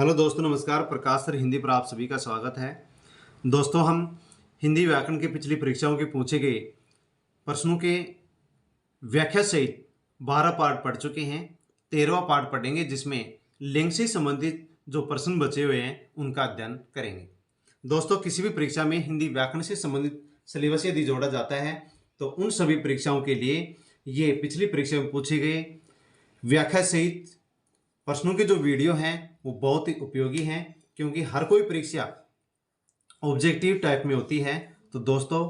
Hello दोस्तों, नमस्कार। प्रकाश sir Hindi पर आप सभी का स्वागत है। दोस्तों, हम हिंदी व्याकरण के पिछली परीक्षाओं के पूछे गए प्रश्नों के व्याख्या सहित 12 पार्ट पढ़ चुके हैं। 13वां पार्ट पढ़ेंगे, जिसमें लिंग से संबंधित जो प्रश्न बचे हुए हैं उनका अध्ययन करेंगे। दोस्तों, किसी भी परीक्षा में हिंदी व्याकरण से संबंधित सिलेबस यदि जोड़ा जाता है तो उन सभी परीक्षाओं के लिए ये पिछली परीक्षा में पूछे गए व्याख्या सहित प्रश्नों के जो वीडियो हैं वो बहुत ही उपयोगी हैं, क्योंकि हर कोई परीक्षा ऑब्जेक्टिव टाइप में होती है। तो दोस्तों,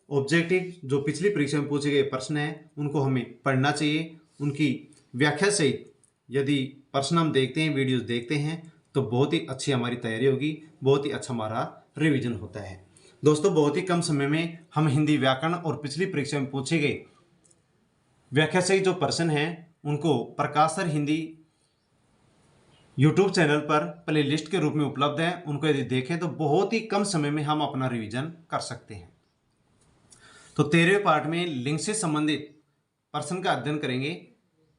ऑब्जेक्टिव जो पिछली परीक्षा में पूछे गए प्रश्न हैं उनको हमें पढ़ना चाहिए। उनकी व्याख्या सहित यदि प्रश्न हम देखते हैं, वीडियोस देखते हैं, तो बहुत ही अच्छी हमारी तैयारी होगी, बहुत ही अच्छा हमारा रिवीजन होता है। दोस्तों, बहुत ही कम समय में हम हिंदी व्याकरण और पिछली परीक्षा में पूछे गए व्याख्या सहित जो प्रश्न हैं उनको प्रकाश सर हिंदी यूट्यूब चैनल पर प्लेलिस्ट के रूप में उपलब्ध है। उनको यदि देखें तो बहुत ही कम समय में हम अपना रिवीजन कर सकते हैं। तो 13वें पार्ट में लिंग से संबंधित प्रश्न का अध्ययन करेंगे।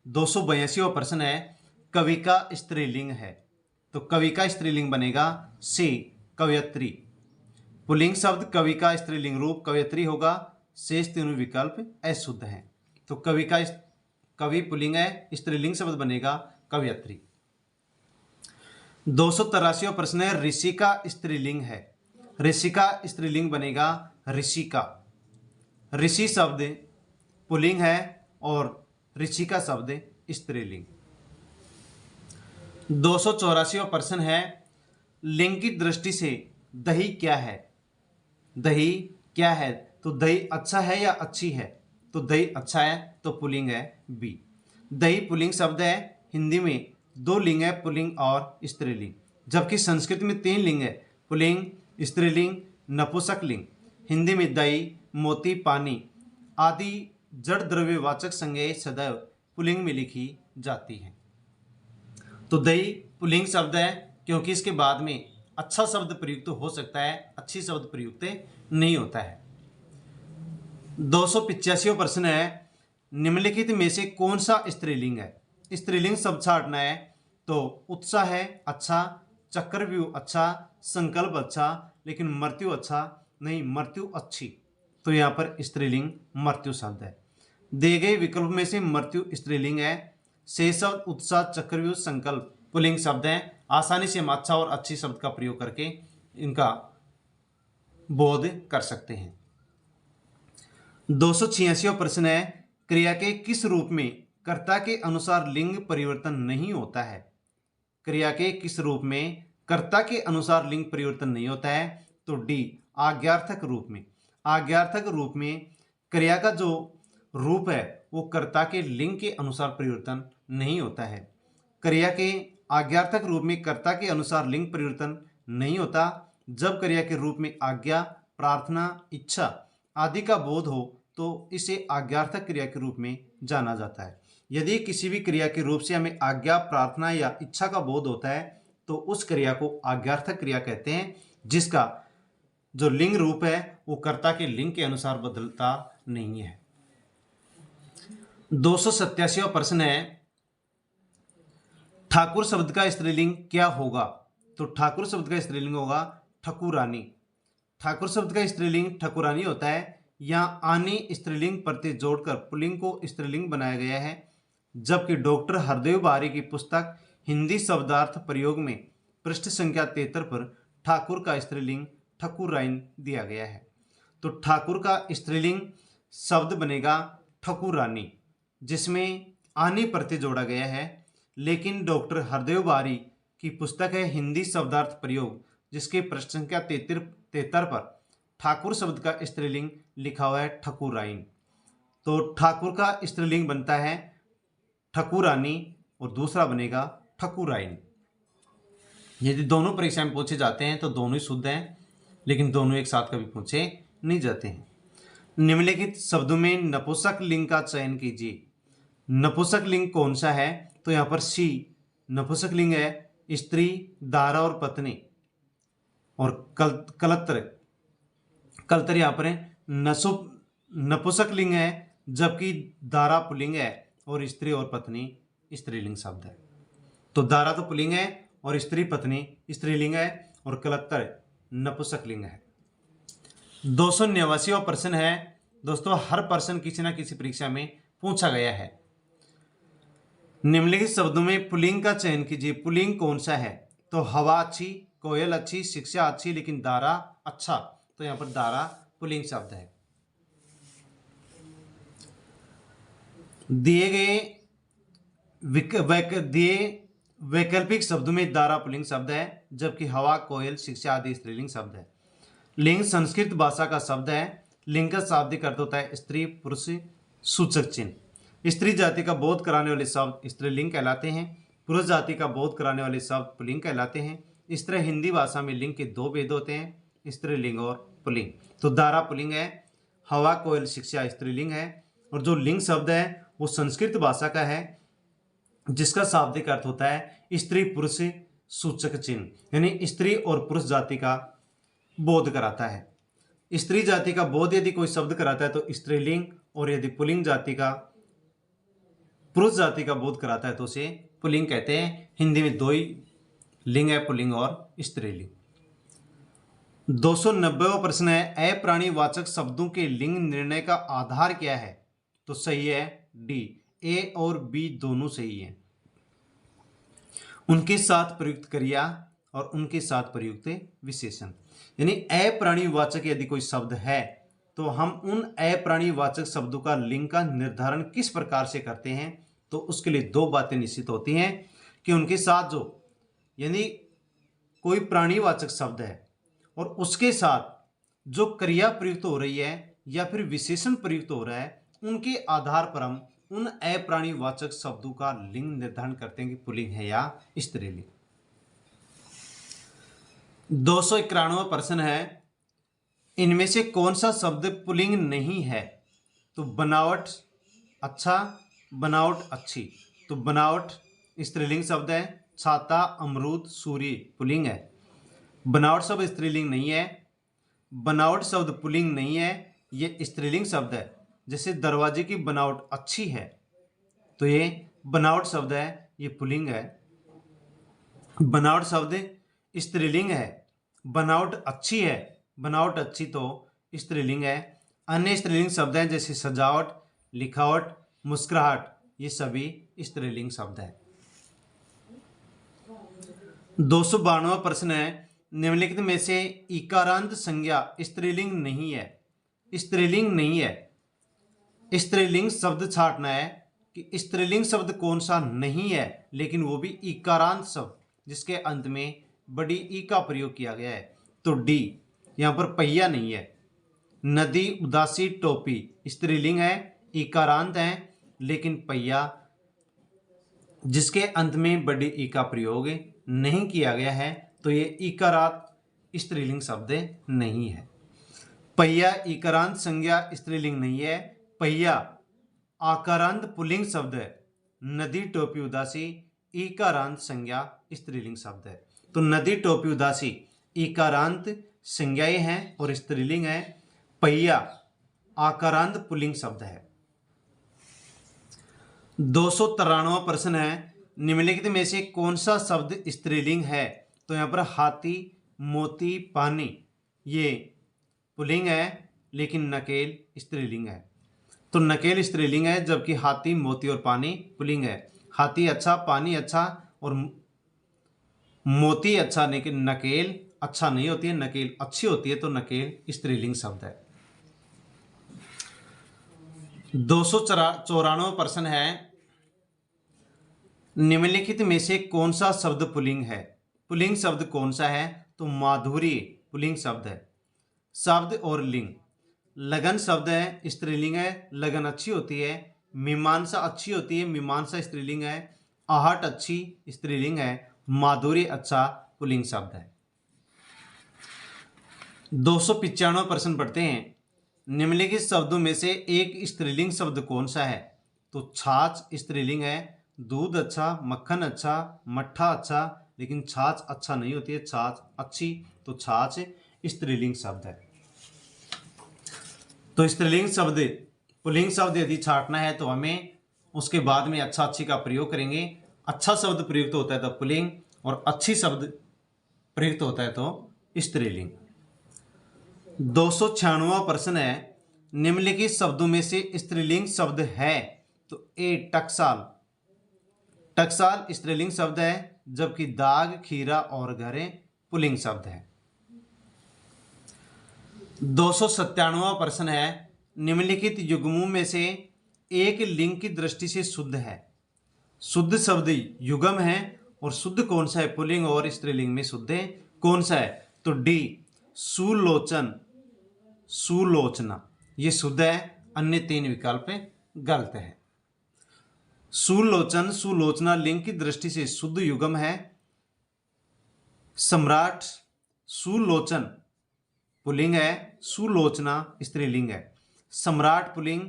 282वां प्रश्न है, कवि का स्त्रीलिंग है। तो कवि का स्त्रीलिंग बनेगा सी, कवयत्री। पुल्लिंग शब्द कवि का स्त्रीलिंग रूप कवयत्री होगा। शेष तीनों विकल्प अशुद्ध हैं। तो कवि पुल्लिंग है, स्त्रीलिंग शब्द बनेगा कवयत्री। 283वां प्रश्न है, ऋषि का स्त्रीलिंग है। ऋषि का स्त्रीलिंग बनेगा ऋषिका। ऋषि शब्द पुल्लिंग है और ऋषि का शब्द स्त्रीलिंग। 284वां प्रश्न है, लिंग की दृष्टि से दही क्या है। दही क्या है? तो दही अच्छा है या अच्छी है? तो दही अच्छा है, तो पुल्लिंग है बी। दही पुल्लिंग शब्द है। हिंदी में 2 लिंग है, पुल्लिंग और स्त्रीलिंग, जबकि संस्कृत में 3 लिंग है, पुल्लिंग, स्त्रीलिंग, नपुंसकलिंग। हिंदी में दही, मोती, पानी आदि जड़ द्रव्यवाचक संज्ञाएं सदैव पुल्लिंग में लिखी जाती हैं। तो दही पुल्लिंग शब्द है, क्योंकि इसके बाद में अच्छा शब्द प्रयुक्त हो सकता है, अच्छी शब्द प्रयुक्त नहीं होता है। 285वां प्रश्न है, निम्नलिखित में से कौन सा स्त्रीलिंग है। स्त्रीलिंग शब्द छांटना है, तो उत्साह है अच्छा, चक्रव्यूह अच्छा, संकल्प अच्छा, लेकिन मृत्यु अच्छा नहीं, मृत्यु अच्छी। तो यहाँ पर स्त्रीलिंग मृत्यु शब्द है। दिए गए विकल्प में से मृत्यु स्त्रीलिंग है। शेष शब्द उत्साह, चक्रव्यूह, संकल्प पुल्लिंग शब्द हैं। आसानी से हम अच्छा और अच्छी शब्द का प्रयोग करके इनका बोध कर सकते हैं। 286वां प्रश्न है, क्रिया के किस रूप में कर्ता के अनुसार लिंग परिवर्तन नहीं होता है। क्रिया के किस रूप में कर्ता के अनुसार लिंग परिवर्तन नहीं होता है? तो डी, आज्ञार्थक रूप में। आज्ञार्थक रूप में क्रिया का जो रूप है वो कर्ता के लिंग के अनुसार परिवर्तन नहीं होता है। क्रिया के आज्ञार्थक रूप में कर्ता के अनुसार लिंग परिवर्तन नहीं होता जब क्रिया के रूप में आज्ञा, प्रार्थना, इच्छा आदि का बोध हो, तो इसे आज्ञार्थक क्रिया के रूप में जाना जाता है। यदि किसी भी क्रिया के रूप से हमें आज्ञा, प्रार्थना या इच्छा का बोध होता है तो उस क्रिया को आज्ञार्थक क्रिया कहते हैं, जिसका जो लिंग रूप है वो कर्ता के लिंग के अनुसार बदलता नहीं है। 287वां प्रश्न है, ठाकुर शब्द का स्त्रीलिंग क्या होगा। तो ठाकुर शब्द का स्त्रीलिंग होगा ठकुरानी। ठाकुर शब्द का स्त्रीलिंग ठकुरानी होता है। यहाँ आनी स्त्रीलिंग प्रत्यय जोड़कर पुल्लिंग को स्त्रीलिंग बनाया गया है, जबकि डॉक्टर हरदेव बारी की पुस्तक हिंदी शब्दार्थ प्रयोग में पृष्ठ संख्या 73 पर ठाकुर का स्त्रीलिंग ठकुराइन दिया गया है। तो ठाकुर का स्त्रीलिंग शब्द बनेगा ठकुरानी, जिसमें आनी प्रत्यय जोड़ा गया है। लेकिन डॉक्टर हरदेव बारी की पुस्तक है हिंदी शब्दार्थ प्रयोग, जिसके पृष्ठ संख्या 73 पर ठाकुर शब्द का स्त्रीलिंग लिखा हुआ है ठकुराइन। तो ठाकुर का स्त्रीलिंग बनता है ठकुरानी और दूसरा बनेगा ठकुराइन। यदि दोनों परीक्षा में पूछे जाते हैं तो दोनों ही शुद्ध हैं, लेकिन दोनों एक साथ कभी पूछे नहीं जाते हैं। निम्नलिखित शब्दों में नपुंसक लिंग का चयन कीजिए। नपुंसक लिंग कौन सा है? तो यहाँ पर सी नपुंसक लिंग है, स्त्री, दारा और पत्नी। और कलत्र कलत्र यहाँ पर नपुंसक लिंग है, जबकि दारा पुल्लिंग है और स्त्री और पत्नी स्त्रीलिंग शब्द है। तो दारा तो पुल्लिंग है और स्त्री पत्नी स्त्रीलिंग है और कलत्तर नपुंसकलिंग है। 289वां प्रश्न है दोस्तों, हर प्रश्न किसी न किसी परीक्षा में पूछा गया है। निम्नलिखित शब्दों में पुल्लिंग का चयन कीजिए। पुल्लिंग कौन सा है? तो हवा अच्छी, कोयल अच्छी, शिक्षा अच्छी, लेकिन दारा अच्छा। तो यहां पर दारा पुल्लिंग शब्द है। दिए वैकल्पिक शब्दों में दारा पुल्लिंग शब्द है, जबकि हवा, कोयल, शिक्षा आदि स्त्रीलिंग शब्द है। लिंग संस्कृत भाषा का शब्द है। लिंग का शाब्दिक अर्थ होता है स्त्री, पुरुष, सूचक चिन्ह। स्त्री जाति का बोध कराने वाले शब्द स्त्रीलिंग कहलाते हैं। पुरुष जाति का बोध कराने वाले शब्द पुल्लिंग कहलाते हैं। इस तरह हिंदी भाषा में लिंग के दो भेद होते हैं, स्त्रीलिंग और पुल्लिंग। तो दारा पुल्लिंग है, हवा, कोयल, शिक्षा स्त्रीलिंग है। और जो लिंग शब्द है वो संस्कृत भाषा का है, जिसका शाब्दिक अर्थ होता है स्त्री, पुरुष, सूचक चिन्ह, यानी स्त्री और पुरुष जाति का बोध कराता है। स्त्री जाति का बोध यदि कोई शब्द कराता है तो स्त्रीलिंग, और यदि पुल्लिंग जाति का, पुरुष जाति का बोध कराता है तो उसे पुल्लिंग कहते हैं। हिंदी में दो ही लिंग है, पुल्लिंग और स्त्रीलिंग। 290वां प्रश्न है, अप्राणीवाचक शब्दों के लिंग निर्णय का आधार क्या है? तो सही है डी, ए और बी दोनों सही है। उनके साथ प्रयुक्त क्रिया और उनके साथ प्रयुक्त विशेषण, यानी अप्राणीवाचक यदि कोई शब्द है तो हम उन अप्राणीवाचक शब्दों का लिंग का निर्धारण किस प्रकार से करते हैं? तो उसके लिए दो बातें निश्चित होती हैं कि उनके साथ जो, यानी कोई प्राणीवाचक शब्द है और उसके साथ जो क्रिया प्रयुक्त हो रही है या फिर विशेषण प्रयुक्त हो रहा है, उनके आधार पर हम उन अप्राणीवाचक शब्दों का लिंग निर्धारण करते हैं कि पुल्लिंग है या स्त्रीलिंग। 291वां प्रश्न है, इनमें से कौन सा शब्द पुल्लिंग नहीं है? तो बनावट अच्छा, बनावट अच्छी। तो बनावट स्त्रीलिंग शब्द है। छाता, अमरूद, सूर्य पुल्लिंग है। बनावट शब्द स्त्रीलिंग नहीं है। बनावट शब्द पुल्लिंग नहीं है, ये स्त्रीलिंग शब्द है। जैसे दरवाजे की बनावट अच्छी है, तो ये बनावट शब्द है, ये पुल्लिंग है। बनावट शब्द स्त्रीलिंग है। बनावट अच्छी है, बनावट अच्छी तो स्त्रीलिंग है। अन्य स्त्रीलिंग शब्द हैं जैसे सजावट, लिखावट, मुस्कुराहट, ये सभी स्त्रीलिंग शब्द है। 292वां प्रश्न है, निम्नलिखित में से इकारांत संज्ञा स्त्रीलिंग नहीं है। स्त्रीलिंग नहीं है, स्त्रीलिंग शब्द छांटना है कि स्त्रीलिंग शब्द कौन सा नहीं है, लेकिन वो भी इकारांत शब्द जिसके अंत में बड़ी ई का प्रयोग किया गया है। तो डी, यहां पर पहिया नहीं है। नदी, उदासी, टोपी स्त्रीलिंग है, इकारांत है, लेकिन पहिया जिसके अंत में बड़ी ई का प्रयोग नहीं किया गया है, तो ये इकारांत स्त्रीलिंग शब्द नहीं है। पहिया इकारांत संज्ञा स्त्रीलिंग नहीं है। पहिया आकारांत पुल्लिंग शब्द है। नदी, टोपी, उदासी इकारांत संज्ञा स्त्रीलिंग शब्द है। तो नदी, टोपी, उदासी इकारांत संज्ञाएं हैं और स्त्रीलिंग है। पहिया आकारांत पुल्लिंग शब्द है। 293वां प्रश्न है, निम्नलिखित में से कौन सा शब्द स्त्रीलिंग है? तो यहां पर हाथी, मोती, पानी ये पुल्लिंग है, लेकिन नकेल स्त्रीलिंग है। तो नकेल स्त्रीलिंग है, जबकि हाथी, मोती और पानी पुल्लिंग है। हाथी अच्छा, पानी अच्छा और मोती अच्छा, लेकिन नकेल अच्छा नहीं होती है, नकेल अच्छी होती है, तो नकेल स्त्रीलिंग शब्द है। 294वां प्रश्न है, निम्नलिखित में से कौन सा शब्द पुल्लिंग है? पुल्लिंग शब्द कौन सा है? तो माधुरी पुल्लिंग शब्द है। शब्द और लिंग, लगन शब्द है, स्त्रीलिंग है, लगन अच्छी होती है। मीमांसा अच्छी होती है, मीमांसा स्त्रीलिंग है। आहट अच्छी स्त्रीलिंग है। माधुरी अच्छा पुल्लिंग शब्द है। 295वां प्रश्न पढ़ते हैं, निम्नलिखित शब्दों में से एक स्त्रीलिंग शब्द कौन सा है? तो छाछ स्त्रीलिंग है। दूध अच्छा, मक्खन अच्छा, मट्ठा अच्छा, लेकिन छाछ अच्छा नहीं होती है, छाछ अच्छी, तो छाछ स्त्रीलिंग शब्द है। तो स्त्रीलिंग शब्द पुल्लिंग शब्द यदि छांटना है तो हमें उसके बाद में अच्छा, अच्छी का प्रयोग करेंगे। अच्छा शब्द प्रयुक्त होता है तब पुल्लिंग, और अच्छी शब्द प्रयुक्त होता है तो स्त्रीलिंग। 296वां प्रश्न है, निम्नलिखित शब्दों में से स्त्रीलिंग शब्द है? तो ए टकसाल। टकसाल स्त्रीलिंग शब्द है, जबकि दाग, खीरा और घरे पुल्लिंग शब्द है। 297वां प्रश्न है, निम्नलिखित युग्मों में से एक लिंग की दृष्टि से शुद्ध है? शुद्ध शब्द युग्म है और शुद्ध कौन सा है? पुल्लिंग और स्त्रीलिंग में शुद्ध है कौन सा है? तो डी सुलोचन, सुलोचना, ये शुद्ध है। अन्य 3 विकल्प गलत है। सुलोचन, सुलोचना लिंग की दृष्टि से शुद्ध युग्म है। सम्राट सुलोचन पुल्लिंग है, सुलोचना स्त्रीलिंग है। सम्राट पुल्लिंग,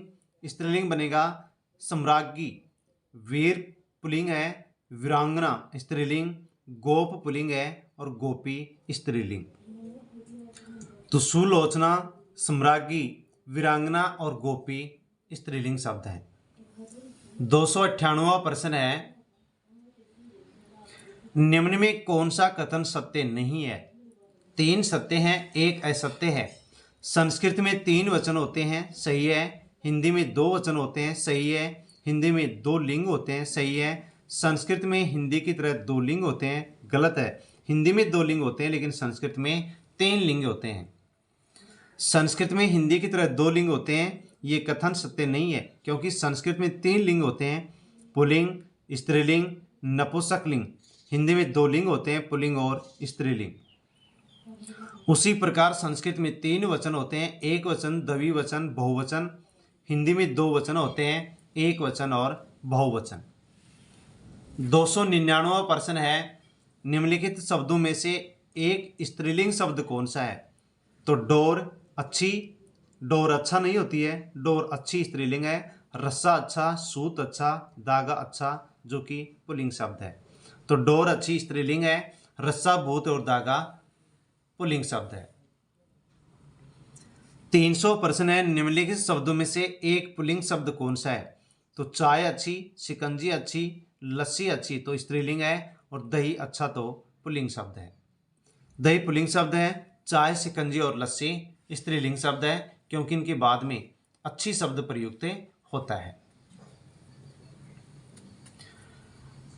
स्त्रीलिंग बनेगा सम्राज्ञी। वीर पुल्लिंग है, वीरांगना स्त्रीलिंग। गोप पुल्लिंग है और गोपी स्त्रीलिंग। तो सुलोचना, सम्राज्ञी, वीरांगना और गोपी स्त्रीलिंग शब्द है। 298वां प्रश्न है, निम्न में कौन सा कथन सत्य नहीं है? 3 सत्य हैं, 1 असत्य है। संस्कृत में 3 वचन होते हैं, सही है। हिंदी में 2 वचन होते हैं, सही है। हिंदी में 2 लिंग होते हैं, सही है। संस्कृत में हिंदी की तरह 2 लिंग होते हैं, गलत है। हिंदी में 2 लिंग होते हैं, लेकिन संस्कृत में 3 लिंग होते हैं। संस्कृत में हिंदी की तरह 2 लिंग होते हैं, ये कथन सत्य नहीं है, क्योंकि संस्कृत में 3 लिंग होते हैं, पुल्लिंग, स्त्रीलिंग, नपुंसकलिंग। हिंदी में 2 लिंग होते हैं, पुल्लिंग और स्त्रीलिंग। उसी प्रकार संस्कृत में 3 वचन होते हैं, एक वचन, द्विवचन, बहुवचन। हिंदी में 2 वचन होते हैं, एक वचन और बहुवचन। 299वां प्रश्न है, निम्नलिखित शब्दों में से एक स्त्रीलिंग शब्द कौन सा है? तो डोर अच्छी, डोर अच्छा नहीं होती है, डोर अच्छी स्त्रीलिंग है। रस्सा अच्छा, सूत अच्छा, धागा अच्छा, जो कि पुल्लिंग शब्द है। तो डोर अच्छी स्त्रीलिंग है, रस्सा भूत और धागा पुल्लिंग शब्द है। 300 प्रश्न है, निम्नलिखित शब्दों में से एक पुल्लिंग शब्द कौन सा है? तो चाय अच्छी, शिकंजी अच्छी, लस्सी अच्छी तो स्त्रीलिंग है, और दही अच्छा तो पुल्लिंग शब्द है। दही पुल्लिंग शब्द है, चाय, शिकंजी और लस्सी स्त्रीलिंग शब्द है, क्योंकि इनके बाद में अच्छी शब्द प्रयुक्त होता है।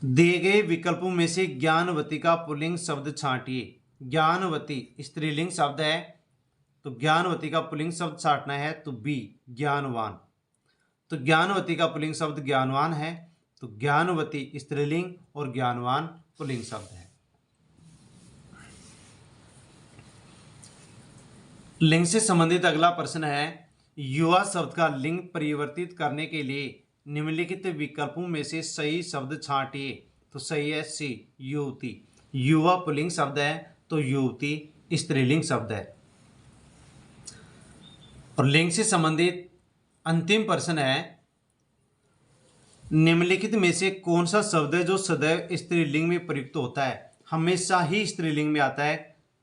दिए गए विकल्पों में से ज्ञानवती का पुल्लिंग शब्द छांटिए। ज्ञानवती स्त्रीलिंग शब्द है, तो ज्ञानवती का पुल्लिंग शब्द छांटना है तो बी ज्ञानवान। तो ज्ञानवती का पुल्लिंग शब्द ज्ञानवान है, तो ज्ञानवती स्त्रीलिंग और ज्ञानवान पुल्लिंग शब्द है। लिंग से संबंधित अगला प्रश्न है, युवा शब्द का लिंग परिवर्तित करने के लिए निम्नलिखित विकल्पों में से सही शब्द छांटिए। तो सही है सी युवती। युवा पुल्लिंग शब्द है, तो युवती स्त्रीलिंग शब्द है। और लिंग से संबंधित अंतिम प्रश्न है, निम्नलिखित में से कौन सा शब्द है जो सदैव स्त्रीलिंग में प्रयुक्त होता है? हमेशा ही स्त्रीलिंग में आता है,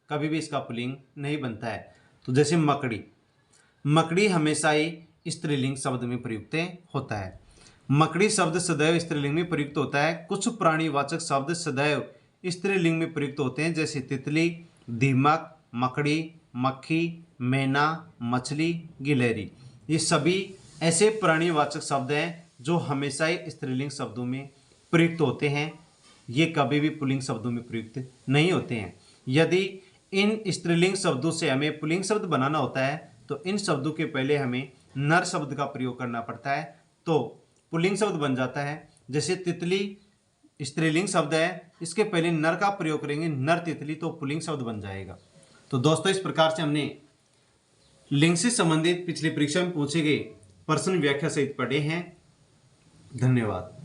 कभी भी इसका पुल्लिंग नहीं बनता है। तो जैसे मकड़ी, मकड़ी हमेशा ही स्त्रीलिंग शब्द में प्रयुक्त होता है। मकड़ी शब्द सदैव स्त्रीलिंग में प्रयुक्त होता है। कुछ प्राणीवाचक शब्द सदैव स्त्रीलिंग में प्रयुक्त होते हैं, जैसे तितली, दीमक, मकड़ी, मक्खी, मैना, मछली, गिलहरी। ये सभी ऐसे प्राणीवाचक शब्द हैं जो हमेशा ही स्त्रीलिंग शब्दों में प्रयुक्त होते हैं, ये कभी भी पुल्लिंग शब्दों में प्रयुक्त नहीं होते हैं। यदि इन स्त्रीलिंग शब्दों से हमें पुल्लिंग शब्द बनाना होता है तो इन शब्दों के पहले हमें नर शब्द का प्रयोग करना पड़ता है, तो पुल्लिंग शब्द बन जाता है। जैसे तितली स्त्रीलिंग शब्द है, इसके पहले नर का प्रयोग करेंगे, नर तितली, तो पुल्लिंग शब्द बन जाएगा। तो दोस्तों, इस प्रकार से हमने लिंग से संबंधित पिछली परीक्षा में पूछे गए प्रश्न व्याख्या सहित पढ़े हैं। धन्यवाद।